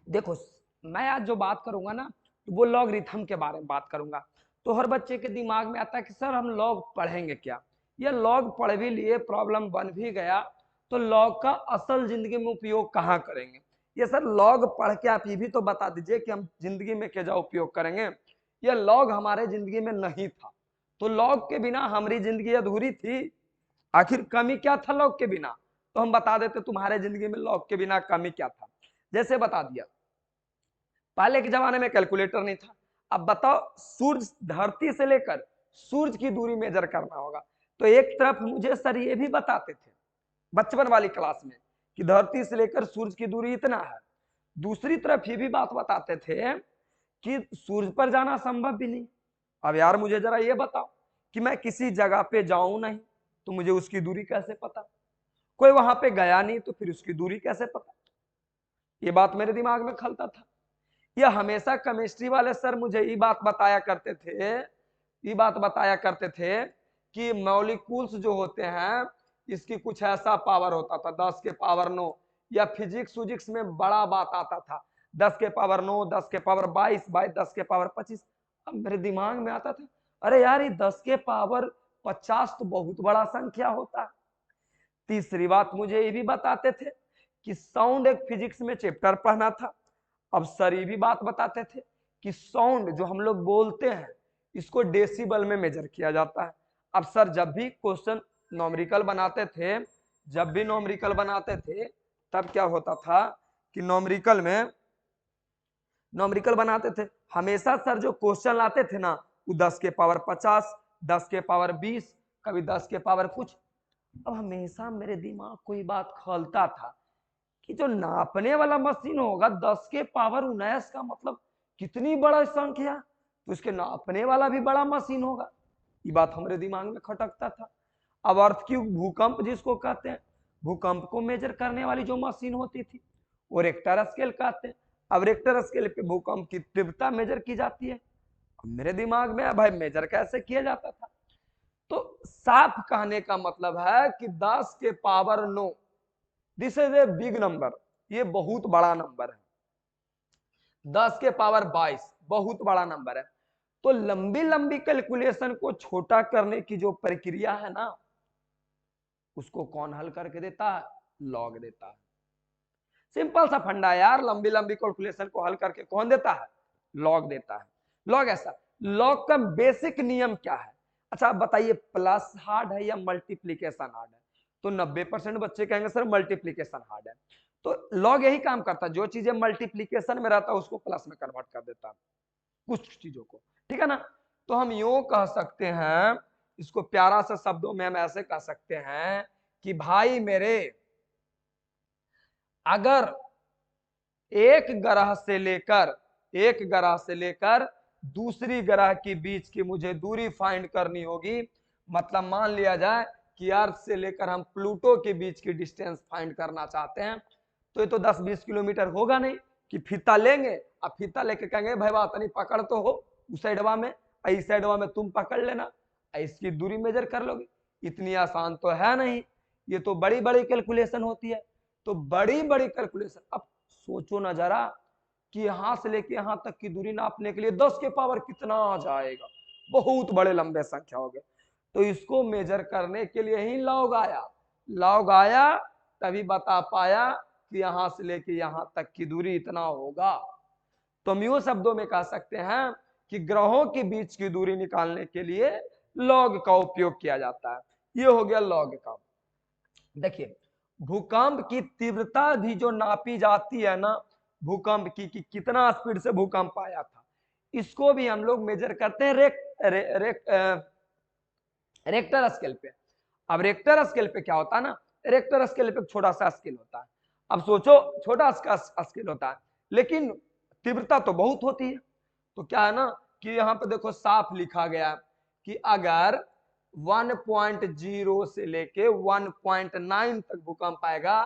देखो, मैं आज जो बात करूंगा ना, तो वो लॉगरिथम के बारे में बात करूंगा। तो हर बच्चे के दिमाग में आता है कि सर हम लॉग पढ़ेंगे क्या, या लॉग पढ़ भी लिए, प्रॉब्लम बन भी गया, तो लॉग का असल जिंदगी में उपयोग कहाँ करेंगे। ये सर लॉग पढ़ के आप ये भी तो बता दीजिए कि हम जिंदगी में क्या उपयोग करेंगे। यह लॉग हमारे जिंदगी में नहीं था, तो लॉग के बिना हमारी जिंदगी अधूरी थी। आखिर कमी क्या था लॉग के बिना, तो हम बता देते तुम्हारे जिंदगी में लॉग के बिना कमी क्या था। जैसे बता दिया, पहले के जमाने में कैलकुलेटर नहीं था। अब बताओ, सूर्य धरती से लेकर सूर्य की दूरी मेजर करना होगा, तो एक तरफ मुझे सर ये भी बताते थे बचपन वाली क्लास में कि धरती से लेकर सूर्य की दूरी इतना है। दूसरी तरफ ये भी बात बताते थे कि सूर्य पर जाना संभव भी नहीं। अब यार मुझे जरा ये बताओ कि मैं किसी जगह पे जाऊं नहीं तो मुझे उसकी दूरी कैसे पता, कोई वहां पे गया नहीं तो फिर उसकी दूरी कैसे पता। ये बात मेरे दिमाग में खलता था। यह हमेशा केमिस्ट्री वाले सर मुझे ये बात बताया करते थे, कि मॉलिक्यूल्स जो होते हैं इसकी कुछ ऐसा पावर होता था 10 के पावर 9, या फिजिक्स में बड़ा बात आता था 10 के पावर 9, 10 के पावर 22, 10 के पावर 25। अब मेरे दिमाग में आता था, अरे यार ये 10 के पावर 50 तो बहुत बड़ा संख्या होता है। तीसरी बात मुझे ये भी बताते थे कि साउंड एक फिजिक्स में चैप्टर पढ़ना था। अब सर ये भी बात बताते थे कि साउंड जो हम लोग बोलते हैं इसको डेसिबल में मेजर किया जाता है। अब सर जब भी क्वेश्चन नॉमरिकल बनाते थे, तब क्या होता था कि नॉमरिकल बनाते थे, हमेशा सर जो क्वेश्चन लाते थे ना वो 10 के पावर 50, 10 के पावर 20, कभी 10 के पावर कुछ। अब हमेशा मेरे दिमाग को ये बात खलता था कि जो नापने वाला मशीन होगा 10 के पावर 19 का मतलब कितनी बड़ा संख्या, तो उसके नापने वाला भी बड़ा मशीन होगा। ये बात हमारे दिमाग में खटकता था। अब अर्थ की भूकंप जिसको कहते हैं, भूकंप को मेजर करने वाली जो मशीन होती थी वो रेक्टर स्केल कहते हैं। अब रेक्टर स्केल पे भूकंप की तीव्रता मेजर की जाती है। अब मेरे दिमाग में भाई मेजर कैसे किया जाता था। तो साफ कहने का मतलब है कि 10 के power 9 this is a big number, ये बहुत बड़ा नंबर है। 10 के पावर 22 बहुत बड़ा नंबर है। तो लंबी लंबी कैलकुलेशन को छोटा करने की जो प्रक्रिया है ना, उसको कौन हल करके देता है, लॉग देता है। सिंपल सा फंडा यार, लंबी लंबी कैलकुलेशन को हल करके कौन देता है, लॉग देता है। लॉग ऐसा, लॉग का बेसिक नियम क्या है। अच्छा आप बताइए, प्लस हार्ड है या मल्टीप्लीकेशन हार्ड है। तो 90% बच्चे कहेंगे सर मल्टीप्लीकेशन हार्ड है। तो लॉग यही काम करता है, जो चीजें मल्टीप्लीकेशन में रहता है उसको प्लस में कन्वर्ट कर देता है कुछ चीजों को, ठीक है ना। तो हम यूं कह सकते हैं, इसको प्यारा सा शब्दों में हम ऐसे कह सकते हैं कि भाई मेरे, अगर एक ग्रह से लेकर दूसरी ग्रह के बीच की मुझे दूरी फाइंड करनी होगी, मतलब मान लिया जाए कि अर्थ से लेकर हम प्लूटो के बीच की डिस्टेंस फाइंड करना चाहते हैं, तो ये तो 10-20 किलोमीटर होगा नहीं कि फीता लेंगे, अब फीता लेके कहेंगे भाई बात नहीं पकड़ तो हो उस साइडवा में, इस साइडवा में तुम पकड़ लेना, इसकी दूरी मेजर कर लोगे। इतनी आसान तो है नहीं, ये तो बड़ी बड़ी कैलकुलेशन होती है। तो बड़ी बड़ी कैलकुलेशन, अब सोचो ना जरा कि यहां से लेके यहां तक की दूरी नापने के लिए 10 के पावर कितना आ जाएगा, बहुत बड़े लंबे संख्या हो गए। तो इसको मेजर करने के लिए ही लॉग आया तभी बता पाया कि यहां से लेके यहां तक की दूरी इतना होगा। तो हम यूं शब्दों में कह सकते हैं कि ग्रहों के बीच की दूरी निकालने के लिए लॉग का उपयोग किया जाता है। ये हो गया लॉग का। देखिए, भूकंप की तीव्रता भी जो नापी जाती है ना, भूकंप की कि कितना स्पीड से भूकंप आया था, इसको भी हम लोग मेजर करते हैं रेक्टर स्केल पे। अब रेक्टर स्केल पे क्या होता है ना, रेक्टर स्केल पे छोटा सा स्केल होता है। अब सोचो छोटा स्केल होता है लेकिन तीव्रता तो बहुत होती है। तो क्या है ना कि यहाँ पे देखो साफ लिखा गया कि अगर 1.0 से लेके 1.9 तक भूकंप आएगा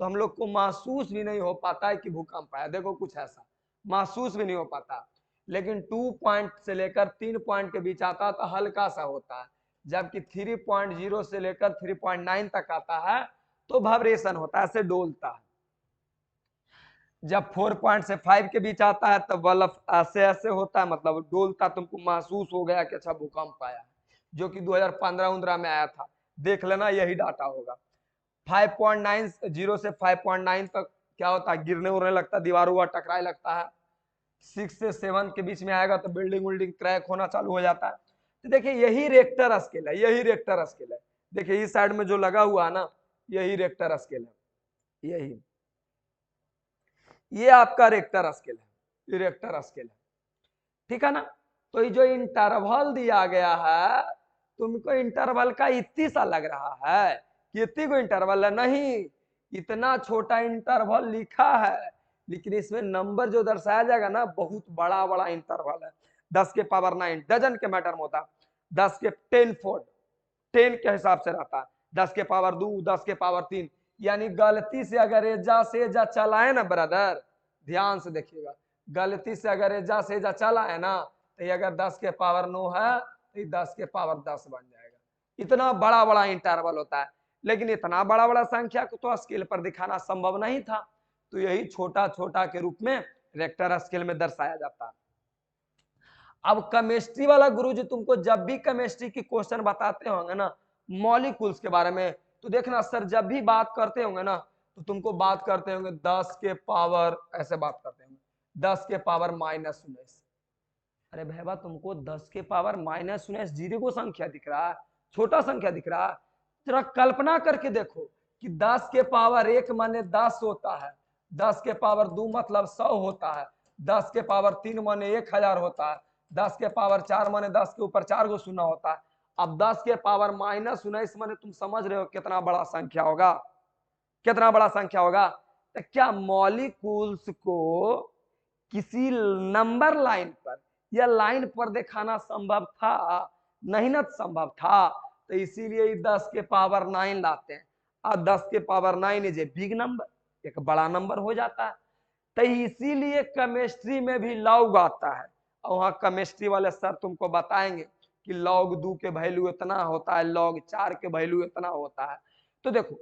तो हम लोग को महसूस भी नहीं हो पाता है कि भूकंप आया। देखो कुछ ऐसा महसूस भी नहीं हो पाता। लेकिन 2 पॉइंट से लेकर 3 पॉइंट के बीच आता है तो हल्का सा होता है, जबकि 3.0 से लेकर 3.9 तक आता है तो वाइब्रेशन होता है, ऐसे डोलता है। जब 4 पॉइंट से 5 के बीच आता है तब बल्ब ऐसे ऐसे होता है, मतलब डोलता, तुमको महसूस हो गया कि अच्छा भूकंप आया, जो कि 2015-15 में आया था, देख लेना यही डाटा होगा। 5.90 से 5.9 तक क्या होता है, गिरने उड़ने लगता है, दीवारों हुआ टकराए लगता है। 6 से 7 के बीच में आएगा तो बिल्डिंग विल्डिंग क्रैक होना चालू हो जाता है। तो देखिए यही रेक्टर स्केल है, यही रेक्टर स्केल है। देखिए इस साइड में जो लगा हुआ है ना, यही रेक्टर स्केल है, यही, ये आपका रेक्टर स्केल है, ये रेक्टर स्केल है, ठीक है ना। तो ये जो इंटरवल दिया गया है, तुमको इंटरवल का इतनी सा लग रहा है कि इतनी को इंटरवल है, नहीं, इतना छोटा इंटरवल लिखा है, लेकिन इसमें नंबर जो दर्शाया जाएगा ना, बहुत बड़ा बड़ा इंटरवल है। 10 के पावर 9 डजन के मैटर में होता है, 10 के 10 फोर्ड 10 के हिसाब से रहता है, 10 के पावर 2, 10 के पावर 3, यानी गलती से अगर एजा से एजा चलाए ना ब्रदर, ध्यान से देखिएगा, गलती से अगर एजा से एजा चला है ना, तो ये अगर 10 के पावर 9 है तो ये 10 के पावर 10 बन जाएगा। इतना बड़ा बड़ा इंटरवल होता है, लेकिन इतना बड़ा बड़ा संख्या को तो स्केल पर दिखाना संभव नहीं था, तो यही छोटा छोटा के रूप में रेक्टर स्केल में दर्शाया जाता है। अब केमिस्ट्री वाला गुरु जी तुमको जब भी केमिस्ट्री की क्वेश्चन बताते होंगे ना, मॉलिक्यूल्स के बारे में, तो देखना सर जब भी बात करते होंगे ना, तो तुमको बात करते होंगे 10 के पावर, ऐसे बात करते होंगे 10 के पावर -19। अरे भैया तुमको 10 के पावर -19 जीरो को संख्या दिख रहा है, छोटा संख्या दिख रहा है? जरा कल्पना करके देखो कि 10 के पावर 1 माने 10 होता है, 10 के पावर 2 मतलब 100 होता है, 10 के पावर 3 माने 1000 होता है, 10 के पावर 4 माने 10 के ऊपर 4 गो शून्य होता है। अब 10 के पावर -19 माने तुम समझ रहे हो कितना बड़ा संख्या होगा, कितना बड़ा संख्या होगा। तो क्या मॉलिक्यूल्स को किसी नंबर लाइन पर या लाइन पर दिखाना संभव था? नहीं ना संभव था, तो इसीलिए 10 के पावर 9 लाते हैं। अब 10 के power 9 is a big number, एक बड़ा नंबर हो जाता है। तो इसीलिए केमिस्ट्री में भी लॉग आता है, और वहां केमिस्ट्री वाले सर तुमको बताएंगे कि लॉग 2 के वैल्यू इतना होता है, लॉग 4 के वैल्यू इतना होता है। तो देखो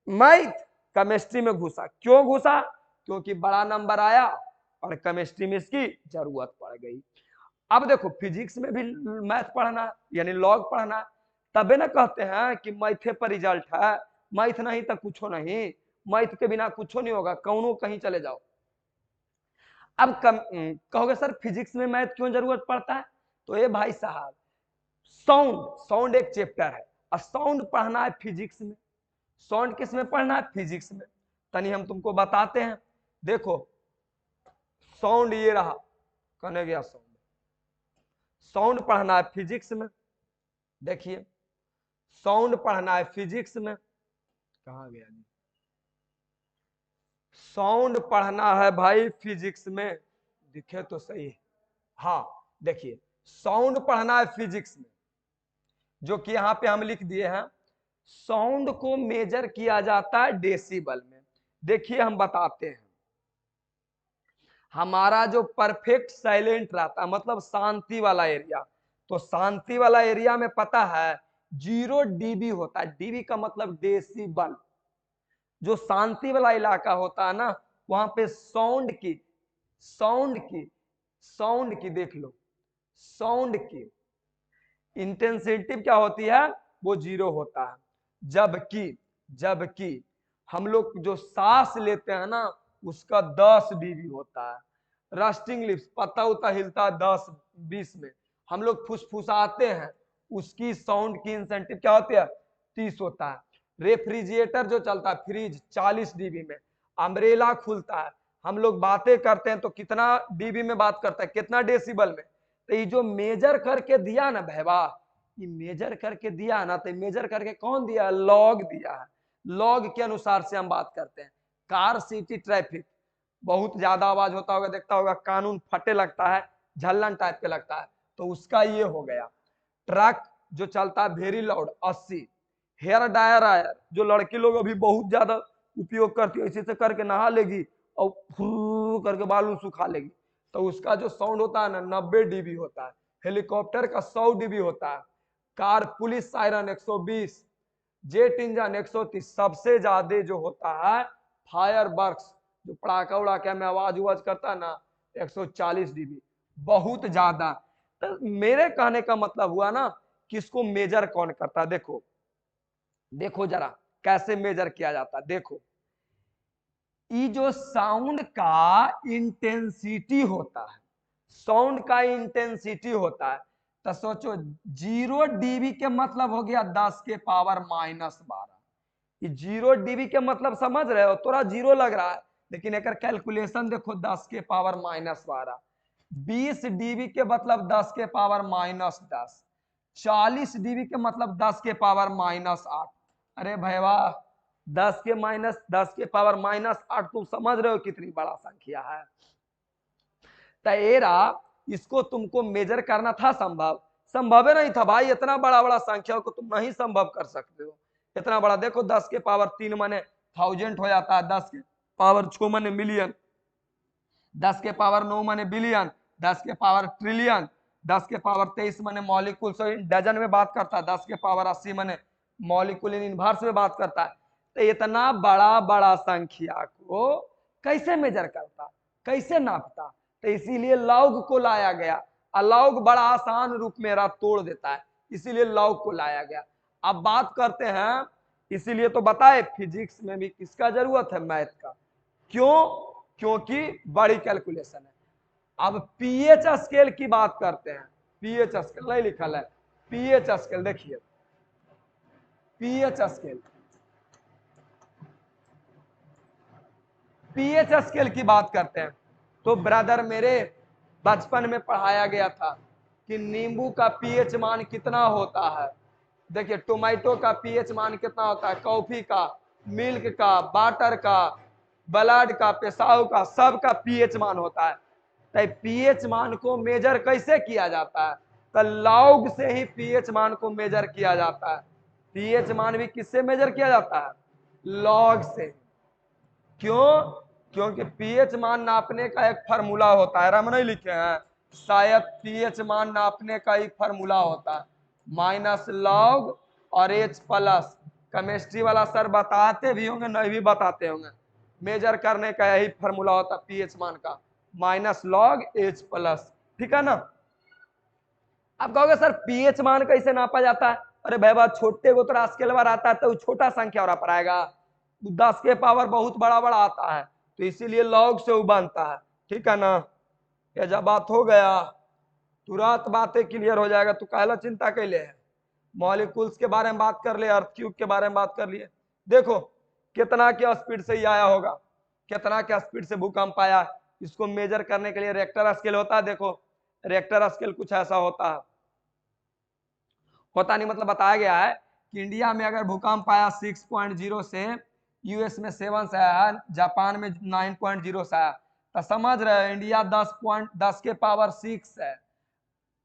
मैथ केमिस्ट्री में घुसा, क्यों घुसा? क्योंकि बड़ा नंबर आया और केमिस्ट्री में इसकी जरूरत पड़ गई। अब देखो फिजिक्स में भी मैथ पढ़ना यानी लॉग पढ़ना, तबे ना कहते हैं कि मैथे पर रिजल्ट है, मैथ नहीं तो कुछ नहीं, मैथ के बिना कुछ नहीं होगा, कौनो कहीं चले जाओ। अब कहोगे सर फिजिक्स में मैथ क्यों जरूरत पड़ता है? तो ये भाई साहब साउंड एक चैप्टर है, और साउंड पढ़ना है फिजिक्स में। साउंड किस में पढ़ना है? फिजिक्स में। तनी हम तुमको बताते हैं, देखो साउंड ये रहा, कहने गया साउंड, साउंड पढ़ना है फिजिक्स में। देखिए साउंड पढ़ना है फिजिक्स में, कहाँ गया जी, साउंड पढ़ना है भाई फिजिक्स में, दिखे तो सही है, हाँ देखिए साउंड पढ़ना है फिजिक्स में, जो कि यहाँ पे हम लिख दिए हैं। साउंड को मेजर किया जाता है डेसिबल में। देखिए हम बताते हैं, हमारा जो परफेक्ट साइलेंट रहता है, मतलब शांति वाला एरिया, तो शांति वाला एरिया में पता है 0 dB होता है, डीबी का मतलब डेसिबल। जो शांति वाला इलाका होता है ना, वहां पे साउंड की देख लो, साउंड की इंटेंसिटी क्या होती है? वो 0 होता है। जबकि हम लोग जो सांस लेते हैं ना, उसका 10 dB होता है। रस्टिंग लिप्स, पत्ता उता हिलता है 10-20 में, हम लोग फुसफुसाते हैं, उसकी साउंड की इंसेंटिव क्या होती है? 30 होता है। रेफ्रिजरेटर जो चलता है फ्रिज 40 dB में, अम्ब्रेला खुलता है, हम लोग बातें करते हैं तो कितना dB में बात करता है? कितना डेसिबल में? तो ये जो मेजर करके दिया ना भैया, ये मेजर करके दिया ना, तो मेजर करके कौन दिया? लॉग दिया है। लॉग के अनुसार से हम बात करते हैं। कार सिटी ट्रैफिक, बहुत ज्यादा आवाज होता होगा, देखता होगा कानून फटे लगता है, झल्लन टाइप के लगता है, तो उसका ये हो गया। ट्रक जो चलता है वेरी लाउड 80। हेयर ड्रायर आयर जो लड़की लोग अभी बहुत ज्यादा उपयोग करती है, इसी से करके नहा लेगी और फुर करके बालू सुखा लेगी, तो उसका जो साउंड होता है ना 90 dB होता है। हेलीकॉप्टर का 100 dB होता है। Car police siren 120, jet engine 130, सबसे ज्यादा जो होता है फायर वर्क्स जो पड़ाका उड़ाका में आवाज उवाज करता ना 140 dB, बहुत ज्यादा। तो मेरे कहने का मतलब हुआ ना कि इसको मेजर कौन करता है। देखो देखो जरा कैसे मेजर किया जाता है। देखो ये जो साउंड का इंटेंसिटी होता है, साउंड का इंटेंसिटी होता है, तो सोचो 0 dB के मतलब हो गया 10 के पावर -12। ये 0 dB के मतलब समझ रहे हो, थोड़ा जीरो लग रहा है लेकिन एक कैलकुलेशन देखो 10 के पावर -12। 20 dB के मतलब 10 के पावर -10। 40 dB के मतलब 10 के पावर -8। अरे भैया 10 के पावर -8 तुम समझ रहे हो कितनी बड़ा संख्या है। तेरा इसको तुमको मेजर करना था संभव? संभव ही नहीं था भाई, इतना बड़ा बड़ा संख्या को तुम नहीं संभव कर सकते हो। इतना बड़ा देखो 10 के पावर 3 माने 1000 हो जाता है, 10 के पावर 6 माने मिलियन, 10 के पावर 9 माने बिलियन, 10 के पावर ट्रिलियन, 10 के पावर 23 माने मॉलिक्यूल डजन में बात करता है, 10 के पावर 80 माने मॉलिक्यूल इन इनवर्स में बात करता है। तो इतना बड़ा बड़ा संख्या को कैसे मेजर करता, कैसे नापता? तो इसीलिए लॉग को लाया गया। लॉग बड़ा आसान रूप मेरा तोड़ देता है, इसीलिए लॉग को लाया गया। अब बात करते हैं, इसीलिए तो बताए फिजिक्स में भी किसका जरूरत है, मैथ का। क्यों? क्योंकि बड़ी कैलकुलेशन है। अब पीएच स्केल की बात करते हैं। पीएच स्केल नहीं लिखल है, पीएच स्केल देखिए, पीएच स्केल, पीएच स्केल की बात करते हैं। तो ब्रदर मेरे बचपन में पढ़ाया गया था कि नींबू का पीएच मान कितना होता है। देखिए टोमेटो का पीएच मान कितना होता है, कॉफी का, मिल्क का, वाटर का, ब्लड का, पेशाब का, सब का पीएच मान होता है। तो पीएच मान को मेजर कैसे किया जाता है? तो लॉग से ही पीएच मान को मेजर किया जाता है। पीएच मान भी किससे मेजर किया जाता है? लॉग से। क्यों? क्योंकि पीएच मान नापने का एक फार्मूला होता है, हम नहीं लिखे हैं शायद, पीएच मान नापने का एक फार्मूला होता है माइनस लॉग और एच प्लस। केमिस्ट्री वाला सर बताते भी होंगे, नहीं भी बताते होंगे। मेजर करने का यही फार्मूला होता है पीएच मान का, माइनस लॉग एच प्लस। ठीक है ना? आप कहोगे सर पीएच मान कैसे नापा जाता है? अरे भाई छोटे को तो स्केल बार आता है तो छोटा संख्या और पर आएगा, 10 के पावर बहुत बड़ा बड़ा आता है तो इसीलिए लॉग से वो बनता है। ठीक है ना? ये जब बात हो गया तुरंत बातें क्लियर हो जाएगा, तू काहला चिंता कैले है। मॉलिक्यूल्स के बारे में बात कर ले, अर्थ क्यूब के बारे में बात कर लिए। देखो कितना के स्पीड से ही आया होगा, कितना के स्पीड से भूकंप आया। इसको मेजर करने के लिए रिएक्टर स्केल होता है। देखो रिएक्टर स्केल कुछ ऐसा होता है, होता नहीं मतलब बताया गया है कि इंडिया में अगर भूकंप आया 6.0 से, यूएस में 7 से आया, जापान में 9.0 से आया, तो समझ रहे इंडिया 10 के पावर 6 है,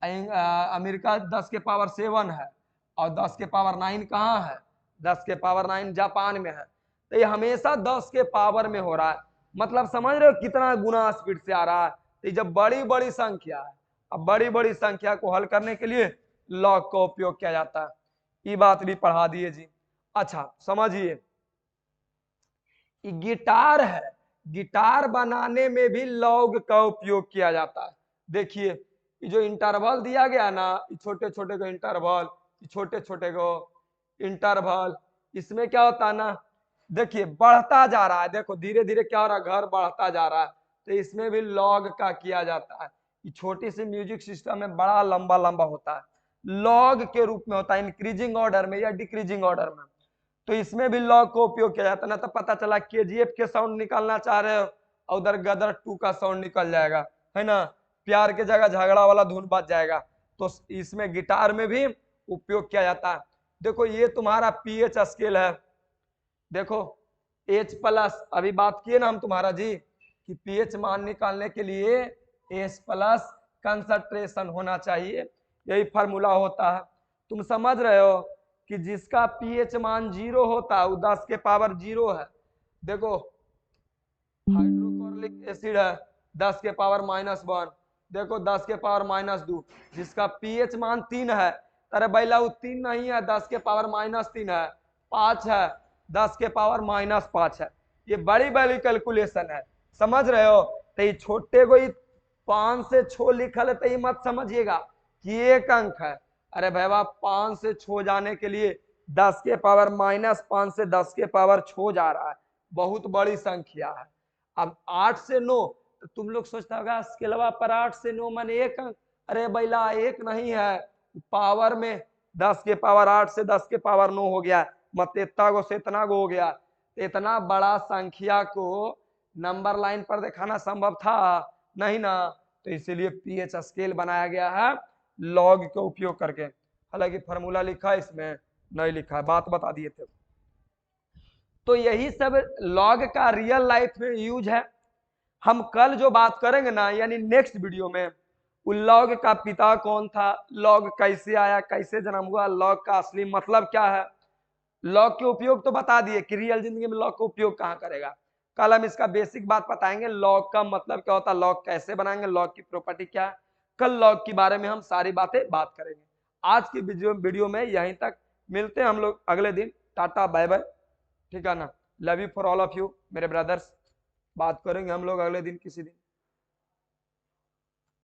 अमेरिका 10 के पावर 7 है, और 10 के पावर 9 कहाँ है? 10 के पावर 9 जापान में है। तो ये हमेशा 10 के पावर में हो रहा है, मतलब समझ रहे हो कितना गुना स्पीड से आ रहा है। तो जब बड़ी बड़ी संख्या है, अब बड़ी बड़ी संख्या को हल करने के लिए लॉग का उपयोग किया जाता है। ये बात भी पढ़ा दिए जी। अच्छा समझिए, गिटार है, गिटार बनाने में भी लॉग का उपयोग किया जाता है। देखिए ये जो इंटरवल दिया गया ना, छोटे छोटे को इंटरवल, छोटे छोटे को इंटरवल, इसमें क्या होता है ना, देखिए बढ़ता जा रहा है, देखो धीरे धीरे क्या हो रहा है, घर बढ़ता जा रहा है, तो इसमें भी लॉग का किया जाता है। ये छोटी सी म्यूजिक सिस्टम में बड़ा लंबा लंबा होता है, लॉग के रूप में होता है, इंक्रीजिंग ऑर्डर में या डिक्रीजिंग ऑर्डर में। तो इसमें भी लॉग का उपयोग किया जाता है। ना तो पता चला केजीएफ के साउंड निकालना चाह रहे हो और उधर गदर 2 का साउंड निकल जाएगा, है ना, प्यार के जगह झगड़ा वाला धुन बज जाएगा। तो इसमें गिटार में भी उपयोग किया जाता है। देखो ये तुम्हारा पीएच स्केल है, देखो एच प्लस, अभी बात किए ना हम तुम्हारा जी कि पीएच मान निकालने के लिए एच प्लस कंसंट्रेशन होना चाहिए, यही फार्मूला होता है। तुम समझ रहे हो कि जिसका पीएच मान 0 होता है वो 10 के पावर 0 है। देखो हाइड्रोक्लोरिक एसिड है 10 के पावर -1, देखो 10 के पावर -2। जिसका पीएच मान 3 है, अरे बैला वो 3 नहीं है, 10 के पावर -3 है, 5 है, 10 के पावर -5 है। ये बड़ी बड़ी कैलकुलेशन है, समझ रहे हो। तो ये छोटे को 5 से 6 लिखल है तो ये मत समझिएगा कि एक अंक है। अरे भैया 5 से 6 जाने के लिए 10 के पावर -5 से 10 के पावर 6 जा रहा है, बहुत बड़ी संख्या है। अब 8 से 9 तो तुम लोग सोचता होगा स्केलवा पर 8 से 9 माने एक अंक। अरे भैया एक नहीं है, पावर में 10 के पावर 8 से 10 के पावर 9 हो गया, मत इतना गो से इतना गो हो गया। इतना बड़ा संख्या को नंबर लाइन पर दिखाना संभव था नहीं ना, तो इसीलिए पीएच स्केल बनाया गया है लॉग का उपयोग करके। हालांकि फॉर्मूला लिखा है इसमें नहीं लिखा है, बात बता दिए थे। तो यही सब लॉग का रियल लाइफ में यूज है। हम कल जो बात करेंगे ना, यानी नेक्स्ट वीडियो में, लॉग का पिता कौन था, लॉग कैसे आया, कैसे जन्म हुआ, लॉग का असली मतलब क्या है, लॉग के उपयोग तो बता दिए कि रियल जिंदगी में लॉग का उपयोग कहाँ करेगा। कल हम इसका बेसिक बात बताएंगे, लॉग का मतलब क्या होता है, लॉग कैसे बनाएंगे, लॉग की प्रॉपर्टी क्या है। कल लॉग के बारे में हम सारी बातें बात करेंगे। आज की वीडियो में यहीं तक, मिलते हैं हम लोग अगले दिन। टाटा बाय बाय, ठीक है ना। Love you for all of you मेरे ब्रदर्स। बात करेंगे हम लोग अगले दिन किसी दिन।